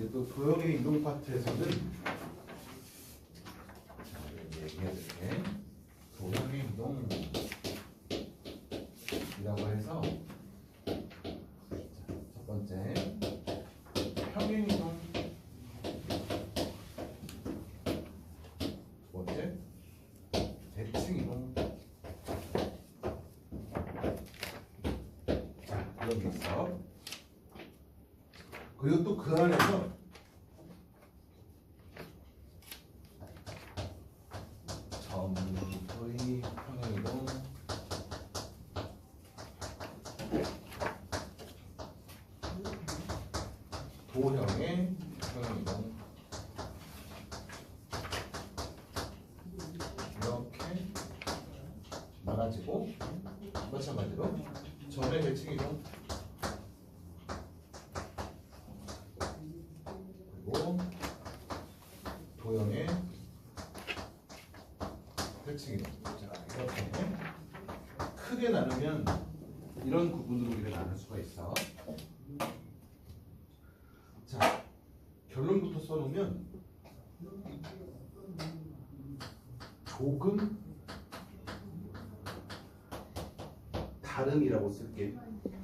이제 또 도형의 이동 파트에서는 얘기해줄게. 도형의 이동이라고 해서 첫 번째 평행 이동, 두 번째 대칭 이동. 자, 이런 게 있어. 그리고 또 그 안에서 점의 평행이동, 도형의 평행이동, 이렇게 나가지고 마찬가지로 점의 대칭이동, 그리고 도형의 대칭이동. 이렇게 크게 나누면 이런 구분으로 우리가 나눌 수가 있어. 자, 결론부터 써놓으면 조금 다름이라고 쓸게.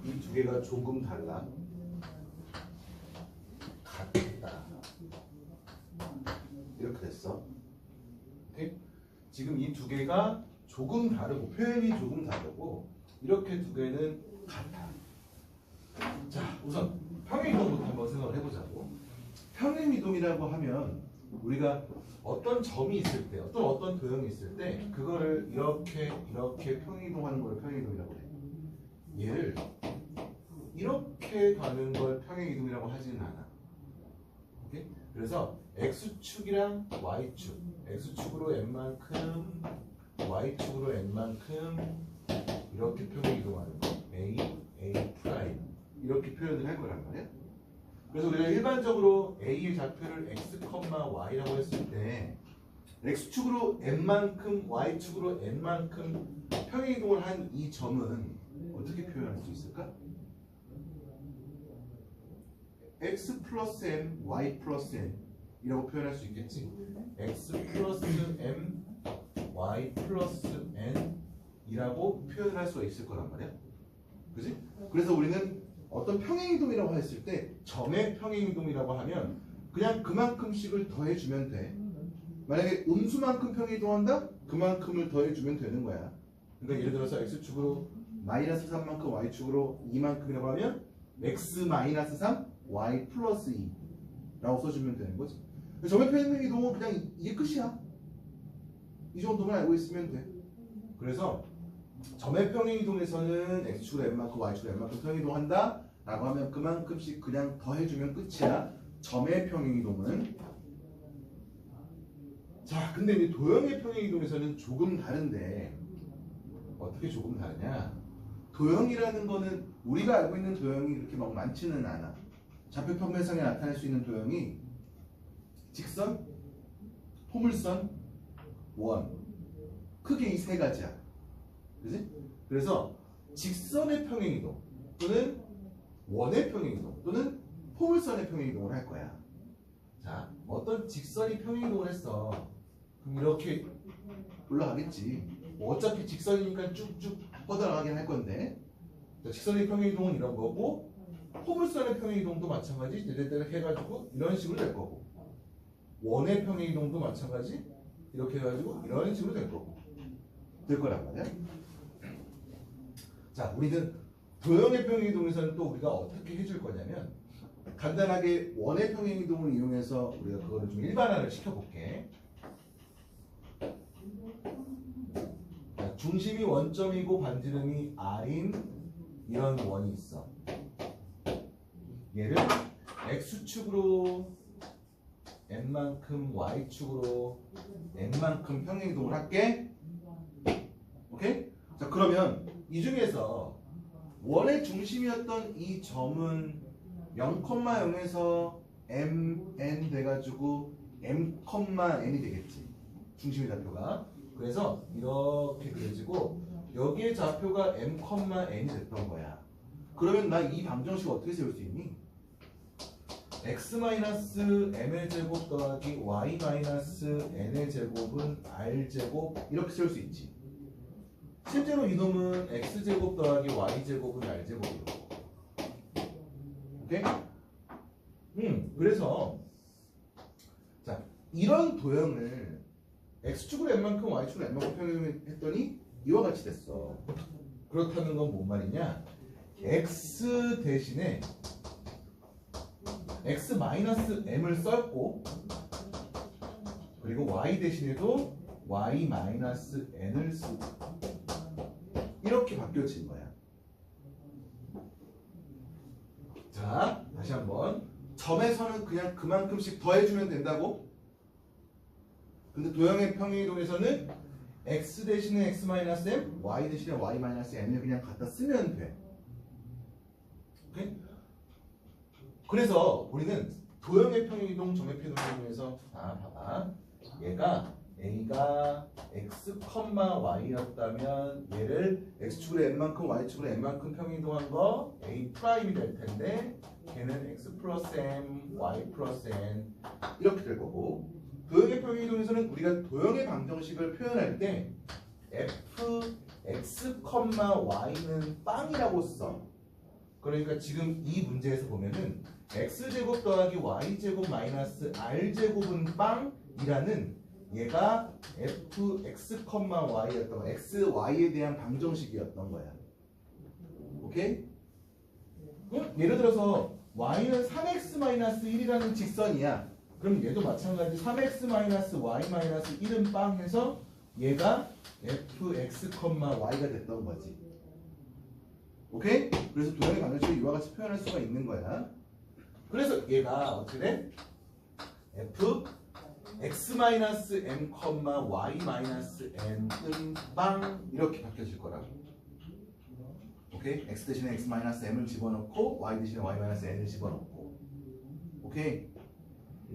이 두 개가 조금 달라. 같다. 이렇게 됐어. 오케이? 지금 이 두 개가 조금 다르고 표현이 조금 다르고 이렇게 두 개는 같아. 자, 우선 평행이동부터 한번 생각을 해보자고. 평행이동이라고 하면 우리가 어떤 점이 있을 때, 어떤 도형이 있을 때 그거를 이렇게 평행이동하는 걸 평행이동이라고 해. 얘를 이렇게 가는 걸 평행이동이라고 하지는 않아. 오케이? 그래서 x축이랑 y축, x축으로 n만큼, y축으로 n만큼 이렇게 평행이동하는 거, a 프라임 이렇게 표현을 할 거란 말이야. 그래서 우리가 일반적으로 a의 좌표를 x, y라고 했을 때 x축으로 n만큼, y축으로 n만큼 평행이동을 한 이 점은 어떻게 표현할 수 있을까? x 플러스 m, y 플러스 n 이라고 표현할 수 있겠지. x 플러스 m, y 플러스 n 이라고 표현할 수가 있을 거란 말이야. 그지? 그래서 우리는 어떤 평행이동이라고 했을 때 점의 평행이동이라고 하면 그냥 그만큼씩을 더해주면 돼. 만약에 음수만큼 평행이동한다? 그만큼을 더해주면 되는 거야. 그러니까 예를 들어서 x축으로 마이너스 3만큼 y축으로 2만큼이라고 하면 x 마이너스 3, y 플러스 2라고 써주면 되는 거지. 점의 평행이동은 그냥 이게 끝이야. 이 정도만 알고 있으면 돼. 그래서 점의 평행이동에서는 x축으로 n만큼 y축으로 n만큼 평행이동한다 라고 하면 그만큼씩 그냥 더해주면 끝이야. 점의 평행이동은. 자, 근데 이제 도형의 평행이동에서는 조금 다른데 어떻게 조금 다르냐? 도형이라는 거는 우리가 알고 있는 도형이 그렇게 막 많지는 않아. 좌표 평면상에 나타낼 수 있는 도형이 직선, 포물선, 원. 크게 이 세 가지야. 그지? 그래서 직선의 평행이동 또는 원의 평행이동 또는 포물선의 평행이동을 할 거야. 자, 어떤 직선이 평행이동을 했어. 그럼 이렇게 올라가겠지. 뭐 어차피 직선이니까 쭉쭉 뻗어나가긴 할 건데. 자, 직선의 평행이동은 이런 거고 포물선의 평행이동도 마찬가지. 대대대를 해가지고 이런 식으로 될 거고 원의 평행이동도 마찬가지. 이렇게 해가지고 이런 식으로 될 거고 될 거란 말이야. 자, 우리는 도형의 평행이동에서는 또 우리가 어떻게 해줄 거냐면 간단하게 원의 평행이동을 이용해서 우리가 그거를 좀 일반화를 시켜볼게. 자, 중심이 원점이고 반지름이 r인 이런 원이 있어. 얘를 x축으로 n만큼 y축으로 n만큼 평행이동을 할게. 오케이? 자, 그러면 이 중에서 원의 중심이었던 이 점은 0,0에서 mn 돼가지고 m,n이 되겠지. 중심의 좌표가. 그래서 이렇게 그려지고 여기에 좌표가 m,n이 됐던 거야. 그러면 나 이 방정식 어떻게 세울 수 있니? x-m의 제곱 더하기 y-n의 제곱은 r제곱 이렇게 쓸 수 있지. 실제로 이놈은 x제곱 더하기 y제곱은 r제곱이고. 오케이? 그래서 자 이런 도형을 x축으로 n만큼 y축으로 n만큼 표현했더니 이와 같이 됐어. 그렇다는 건 뭔 말이냐? x 대신에 x-m을 썼고 그리고 y 대신에도 y-n을 쓰고 이렇게 바뀌어진 거야. 자, 다시 한번. 점에서는 그냥 그만큼씩 더해주면 된다고? 근데 도형의 평행이동에서는 x 대신에 x-m, y 대신에 y-n을 그냥 갖다 쓰면 돼. 오케이? 그래서 우리는 도형의 평행이동, 점의 평행이동에서 봐봐. 얘가 a가 x, y였다면 얘를 x축으로 n만큼 y축으로 n만큼 평행이동한 거 a 프라임이 될 텐데 걔는 x 플러스 m, y 플러스 n 이렇게 될 거고 도형의 평행이동에서는 우리가 도형의 방정식을 표현할 때 f, x, y는 빵이라고 써. 그러니까 지금 이 문제에서 보면은 x제곱 더하기 y제곱 마이너스 r제곱은 빵이라는 얘가 fx, y였던 거, x, y에 대한 방정식이었던 거야. 오케이? 예를 들어서 y는 3x-1이라는 직선이야. 그럼 얘도 마찬가지 3x-y-1은 빵 해서 얘가 fx, y가 됐던 거지. 오케이? 그래서 도형의 방정식을 이와 같이 표현할 수가 있는 거야. 그래서 얘가 어떻게 돼? f x-m, y-n은 빵 이렇게 바뀌어질 거라고. 오케이? x 대신에 x-m을 집어넣고 y 대신에 y-n을 집어넣고. 오케이?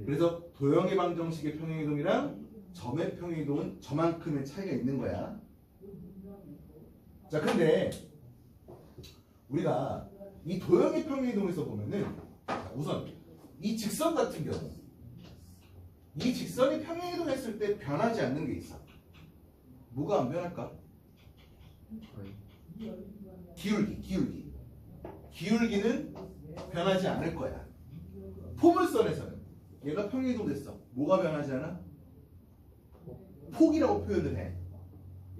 그래서 도형의 방정식의 평행이동이랑 점의 평행이동은 저만큼의 차이가 있는 거야. 자, 근데 우리가 이 도형의 평행이동에서 보면은 우선 이 직선 같은 경우 이 직선이 평행이동했을 때 변하지 않는 게 있어. 뭐가 안 변할까? 기울기는 변하지 않을 거야. 포물선에서는 얘가 평행이동 됐어. 뭐가 변하지 않아? 폭이라고 표현을 해.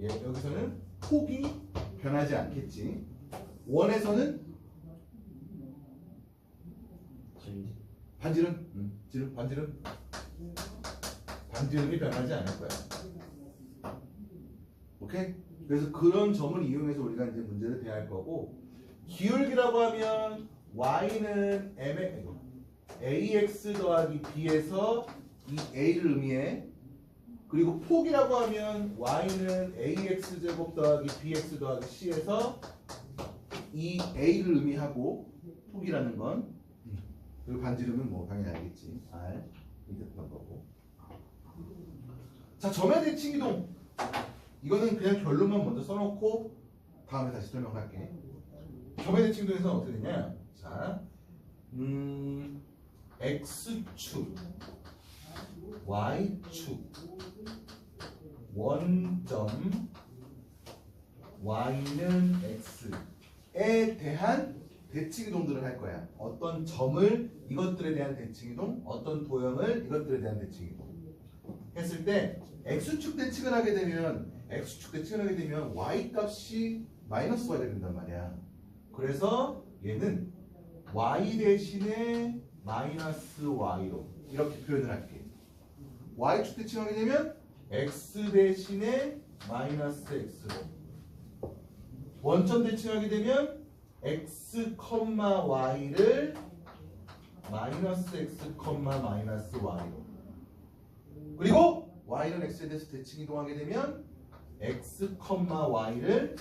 여기서는 폭이 변하지 않겠지. 원에서는 반지름이 변하지 않을 거야. 오케이? 그래서 그런 점을 이용해서 우리가 이제 문제를 대할 거고, 기울기라고 하면 y는 m의 ax 더하기 b에서 이 a를 의미해. 그리고 폭이라고 하면 y는 ax 제곱 더하기 bx 더하기 c에서 이 a를 의미하고 폭이라는 건, 그리고 반지름은 뭐 당연히 알겠지. r 이 됐던 거고. 자, 점의 대칭 이동. 이거는 그냥 결론만 먼저 써놓고 다음에 다시 설명할게. 점의 대칭 이동에서는 어떻게 되냐? 자, x축, y축, 원점 y는 x에 대한 대칭 이동들을 할 거야. 어떤 점을 이것들에 대한 대칭 이동, 어떤 도형을 이것들에 대한 대칭 이동 했을 때 x축 대칭을 하게 되면 y 값이 마이너스 y가 된단 말이야. 그래서 얘는 y 대신에 마이너스 y로 이렇게 표현을 할게. y축 대칭하게 되면 x 대신에 마이너스 x로, 원점 대칭하게 되면 x, y를 마이너스 x, 마이너스 y로, 그리고 y는 x에 대해서 대칭 이동하게 되면 x, y를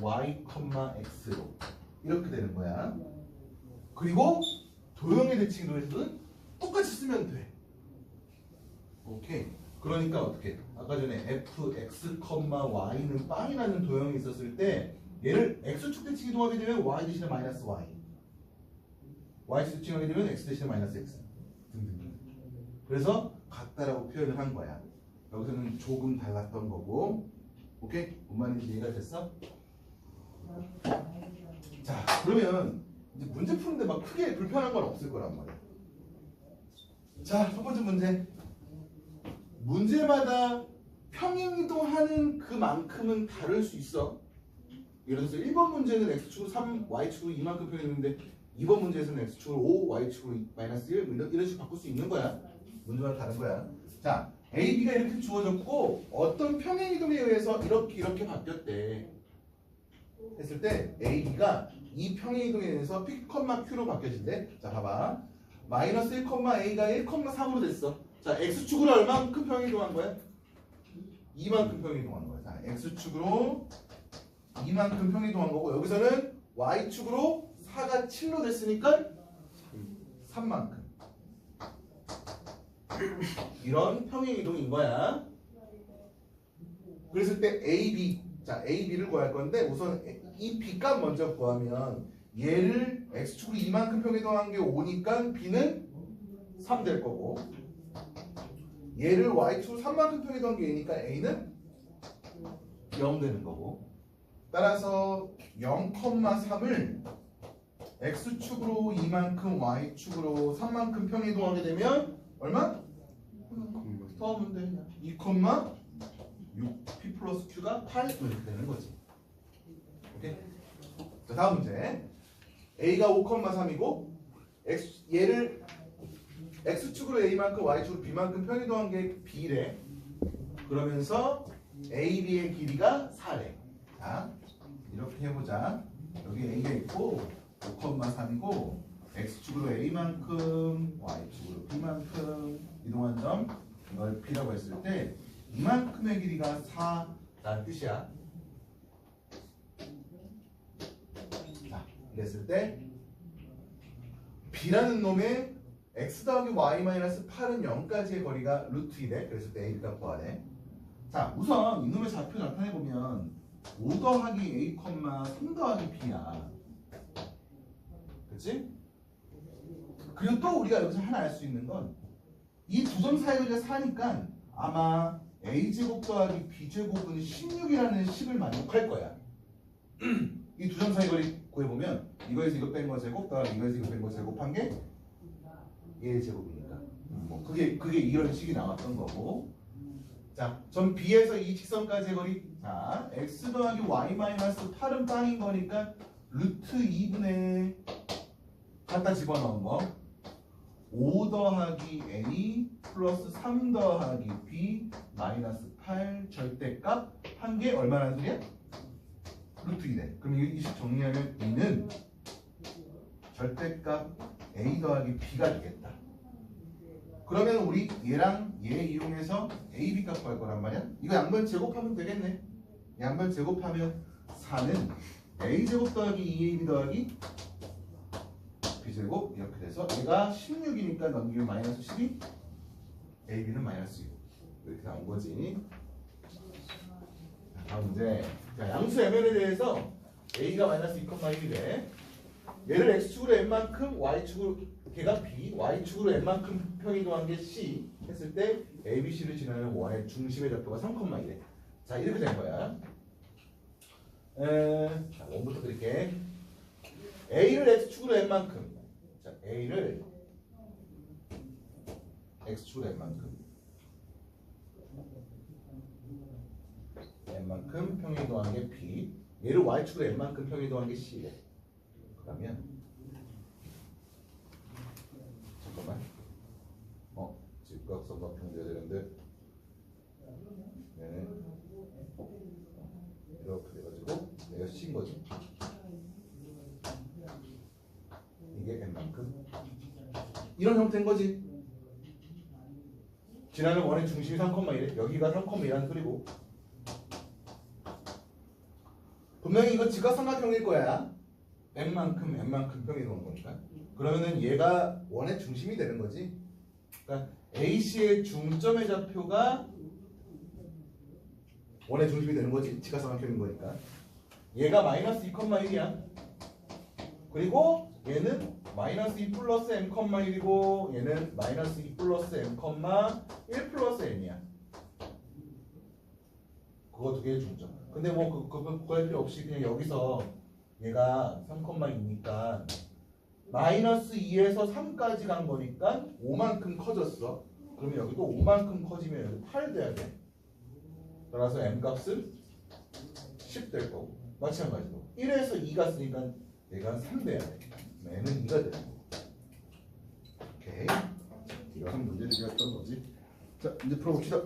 y, x로 이렇게 되는 거야. 그리고 도형의 대칭 이동에서는 똑같이 쓰면 돼. 오케이. 그러니까 어떻게? 아까 전에 f, x, y는 빵이라는 도형이 있었을 때 얘를 x축 대칭 이동하게 되면 y 대신에 마이너스 y, y축 칭하게 되면 x 대신에 마이너스 x 등등등. 그래서 같다라고 표현을 한 거야. 여기서는 조금 달랐던 거고. 오케이? 뭔 말인지 이해가 됐어? 자, 그러면 이제 문제 푸는데 막 크게 불편한 건 없을 거란 말이야. 자, 첫 번째 문제. 문제마다 평행이동하는 그만큼은 다를 수 있어. 예를 들어서 1번 문제는 x축으로 3, y축으로 이만큼 표현했는데 2번 문제에서는 x축으로 5, y축으로 마이너스 1 이런 식으로 바꿀 수 있는 거야. 문제마다 다른 거야. 자, a, b가 이렇게 주어졌고 어떤 평행이동에 의해서 이렇게 바뀌었대 했을 때 a, b가 이 평행이동에 의해서 p, q로 바뀌어진대. 자, 봐봐. 마이너스 1, a가 1, 3으로 됐어. 자, x축으로 얼만큼 평행이동한 거야? 이만큼 평행이동한 거야. 자, x축으로 이만큼 평행이동한 거고 여기서는 y축으로 4가 7로 됐으니까 3만큼. 이런 평행이동인 거야. 그랬을 때 A, B. 자, A, B를 구할 건데 우선 이 B 값 먼저 구하면 얘를 x축으로 이만큼 평행이동한 게 5니까 B는 3 될 거고 얘를 y축으로 3만큼 평행이동한 게 A니까 A는 0 되는 거고 따라서 0,3을 x축으로 이만큼 y축으로 3만큼 평행이동하게 되면 얼마? 더하면 돼. 2,6 p 플러스 q가 8 이렇게 되는 거지. 오케이? 자, 다음 문제. a가 5,3이고 얘를 x축으로 a만큼 y축으로 b만큼 평행이동한 게 b래. 그러면서 ab의 길이가 4래. 자, 이렇게 해보자. 여기 a가 있고 5,3이고 x축으로 a만큼 y축으로 b만큼 이동한 점 이걸 b라고 했을 때 이만큼의 길이가 4라는 뜻이야. 자, 이랬을 때 b라는 놈의 x 더하기 y 마이너스 8은 0까지의 거리가 루트 2래. 그랬을 때 a 값 구하래. 자, 우선 이놈의 좌표 나타내보면 5 더하기 a, 3 더하기 b야. 그치? 그리고 또 우리가 여기서 하나 알 수 있는 건 이 두 점 사이 거리가 4니까 아마 a제곱 더하기 b제곱은 16이라는 식을 만족할 거야. 이 두 점 사이 거리 구해보면 이거에서 이거 뺀 거 제곱 더하기 이거에서 이거 뺀 거 제곱한 게 얘의 제곱이니까 뭐 그게 이런 식이 나왔던 거고. 자, 점 B에서 이 직선까지의 거리. 자, x 더하기 y 마이너스 8은 빵인 거니까 루트 2분의 갖다 집어넣은 거 5 더하기 a 플러스 3 더하기 b 마이너스 8 절대값 한 개 얼마나 소리야? 루트 2래. 그럼 이 식 정리하면 b는 절대값 a 더하기 b가 되겠다. 그러면 우리 얘랑 얘 이용해서 a, b 값 구할 거란 말이야. 이거 양변 제곱하면 되겠네. 양변 제곱하면 4는 a 제곱 더하기 2ab 더하기 b제곱 이렇게 돼서 얘가 16이니까 넘기면 마이너스 12 ab는 마이너스 6 이렇게 나온 거지. 자, 다음 문제. 자, 양수 mn에 대해서 a가 마이너스 2,1이래. 얘를 x축으로 n만큼 y축으로 걔가 b, y축으로 n만큼 평이동한 게 c 했을 때 abc를 지나는 원의 중심의 좌표가 3,1래. 자, 이렇게 된 거야. 자, 원부터 드릴게. a를 x축으로 n만큼. 자, a를 x축으로 n만큼 평이동한 게 b, 얘를 y축으로 n만큼 평이동한 게 c래. 그러면 잠깐만. 직각선과 평돼야 되는데. 네. 이렇게 돼가지고 얘가 c인 거지. 이게 n만큼. 이런 형태인 거지. 지나는 원의 중심이 3,1에 여기가 3,1이라는 소리고. 분명히 이거 직각삼각형일 거야. n만큼 평이 놓은 거니까. 그러면은 얘가 원의 중심이 되는 거지. 그러니까 AC의 중점의 좌표가 원의 중심이 되는 거지. 직각삼각형인 거니까. 얘가 마이너스 2,1이야. 그리고 얘는 마이너스 2 플러스 m, 1이고 얘는 마이너스 2 플러스 m, 1 플러스 n이야. 그거 두 개의 중점. 근데 뭐 그거 할 필요 없이 그냥 여기서 얘가 3,2니까 마이너스 2에서 3까지 간 거니까 5만큼 커졌어. 그러면 여기도 5만큼 커지면 여기 8 돼야 돼. 따라서 m 값은 10 될 거고 마찬가지로 1에서 2가 쓰니까 얘가 3 돼야 돼. n은 2가 되는 거고. 오케이. 이거 한 문제들이었던 거지. 자, 이제 풀어봅시다.